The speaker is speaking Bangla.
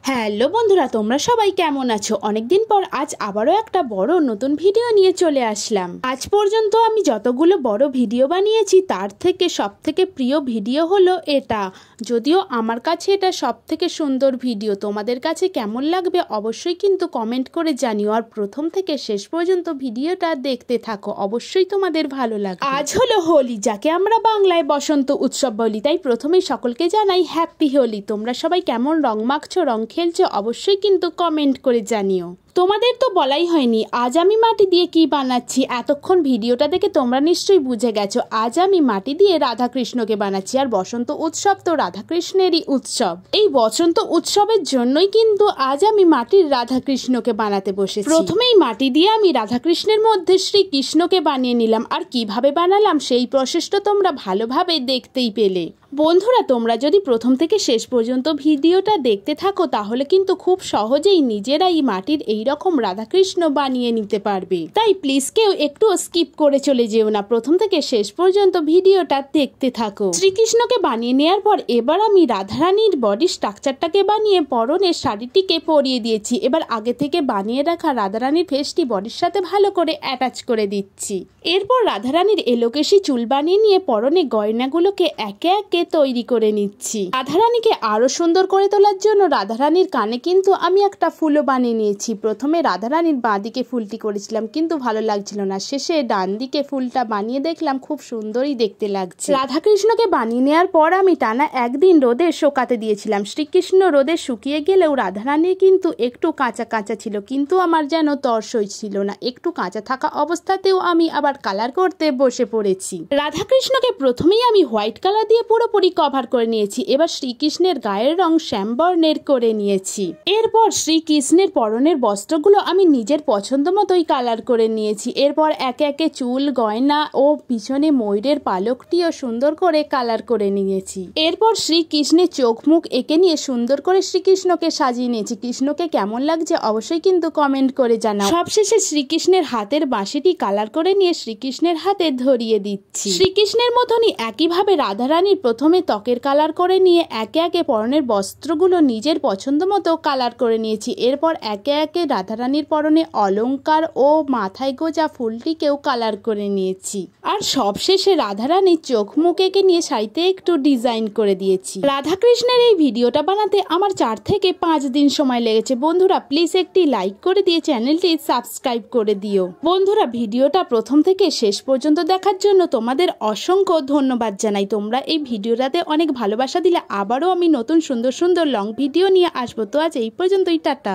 হ্যালো বন্ধুরা, তোমরা সবাই কেমন আছো? অনেকদিন পর আজ আবারও একটা বড় নতুন ভিডিও নিয়ে চলে আসলাম। আজ পর্যন্ত আমি যতগুলো বড় ভিডিও বানিয়েছি তার থেকে সবথেকে প্রিয় ভিডিও হলো এটা। যদিও আমার কাছে এটা সবথেকে সুন্দর ভিডিও। তোমাদের কাছে কেমন লাগবে অবশ্যই কিন্তু কমেন্ট করে জানিও, আর প্রথম থেকে শেষ পর্যন্ত ভিডিওটা দেখতে থাকো, অবশ্যই তোমাদের ভালো লাগবে। আজ হলো হোলি, যাকে আমরা বাংলায় বসন্ত উৎসব বলি। তাই প্রথমেই সকলকে জানাই হ্যাপি হোলি। তোমরা সবাই কেমন রং মাখছো, রং খেলছো, অবশ্যই কিন্তু কমেন্ট করে জানিও। তোমাদের তো বলাই হয়নি আজ আমি মাটি দিয়ে কি বানাচ্ছি। এতক্ষণ ভিডিওটা দেখে তোমরা নিশ্চয়ই বুঝে গেছো আজ আমি মাটি দিয়ে রাধাকৃষ্ণকে বানাচ্ছি। আর বসন্ত উৎসব তো রাধাকৃষ্ণেরই উৎসব। এই বসন্ত উৎসবের জন্যই কিন্তু আজ আমি মাটির রাধাকৃষ্ণকে বানাতে বসেছি। প্রথমেই মাটি দিয়ে আমি রাধাকৃষ্ণের মধ্যে শ্রীকৃষ্ণকে বানিয়ে নিলাম। আর কিভাবে বানালাম সেই প্রসেসটা তোমরা ভালোভাবে দেখতেই পেলে। বন্ধুরা, তোমরা যদি প্রথম থেকে শেষ পর্যন্ত ভিডিওটা দেখতে থাকো তাহলে কিন্তু খুব সহজেই নিজেরাই মাটির এইরকম রাধাকৃষ্ণ বানিয়ে নিতে পারবে। তাই প্লিজ কেউ একটু স্কিপ করে চলে যেও না, প্রথম থেকে শেষ পর্যন্ত ভিডিওটা দেখতে থাকো। শ্রীকৃষ্ণকে বানিয়ে নেওয়ার পর এবার আমি রাধারানীর বডি স্ট্রাকচারটাকে বানিয়ে পরনের শাড়িটিকে পরিয়ে দিয়েছি। এবার আগে থেকে বানিয়ে রাখা রাধারানীর ফেসটি বডির সাথে ভালো করে অ্যাটাচ করে দিচ্ছি। এরপর রাধারানীর এলোকেশি চুল বানিয়ে নিয়ে পরনে গয়নাগুলোকে একে একে তৈরি করে নিচ্ছি। রাধারানীকে আরো সুন্দর করে তোলার জন্য রাধারানীর কানে কিন্তু আমি একটা ফুলও বানিয়ে নিয়েছি। প্রথমে রাধারানীর বাঁ দিকে ফুলটি করেছিলাম কিন্তু ভালো লাগছিল না, শেষে ডান দিকে ফুলটা বানিয়ে দেখলাম খুব সুন্দরই দেখতে লাগছে। রাধাকৃষ্ণকে বানিয়ে নেওয়ার পর আমি টানা একদিন রোদে শুকাতে দিয়েছিলাম। শ্রীকৃষ্ণ রোদে শুকিয়ে গেলেও রাধারানীর কিন্তু একটু কাঁচা কাঁচা ছিল, কিন্তু আমার যেন তর সইছিল না। একটু কাঁচা থাকা অবস্থাতেও আমি আবার কালার করতে বসে পড়েছি। রাধাকৃষ্ণকে প্রথমেই আমি হোয়াইট কালার দিয়ে পুরোপুরি কভার করে নিয়েছি। এবার শ্রীকৃষ্ণের গায়ের রং শ্যামবর্ণের করে নিয়েছি। এরপর শ্রীকৃষ্ণের পরনের বস্ত্রগুলো আমি নিজের পছন্দ মতোই কালার করে নিয়েছি। এরপর একে একে চুল, গয়না ও পিছনে ময়ূরের পালকটিও সুন্দর করে কালার করে নিয়েছি। এরপর শ্রীকৃষ্ণের চোখ মুখ এঁকে নিয়ে সুন্দর করে শ্রীকৃষ্ণকে সাজিয়ে নিয়েছি। কৃষ্ণকে কেমন লাগছে অবশ্যই কিন্তু কমেন্ট করে জানাও। সবশেষে শ্রীকৃষ্ণের হাতের বাঁশিটি কালার করে নিয়ে শ্রীকৃষ্ণের হাতে ধরিয়ে দিচ্ছি। শ্রীকৃষ্ণের মতনই একইভাবে রাধারানীর প্রথমে ত্বকের কালার করে নিয়ে একে একে পরনের বস্ত্রগুলো নিজের পছন্দ মতো কালার করে নিয়েছি। এরপর একে একে রাধারানীর পরনে অলংকার ও মাথায় গোজা ফুলটিকেও কালার করে নিয়েছি। আর সবশেষে রাধারানীর চোখ মুখ এঁকে নিয়ে শাড়িতে একটু ডিজাইন করে দিয়েছি। রাধাকৃষ্ণের এই ভিডিওটা বানাতে আমার 4 থেকে 5 দিন সময় লেগেছে। বন্ধুরা প্লিজ একটি লাইক করে দিয়ে চ্যানেলটি সাবস্ক্রাইব করে দিও। বন্ধুরা, ভিডিওটা প্রথম থেকে শেষ পর্যন্ত দেখার জন্য তোমাদের অসংখ্য ধন্যবাদ জানাই। তোমরা এই ভিডিওটাতে অনেক ভালোবাসা দিলে আবারও আমি নতুন সুন্দর সুন্দর লং ভিডিও নিয়ে আসবো। তো আজ এই পর্যন্তই, টাটা।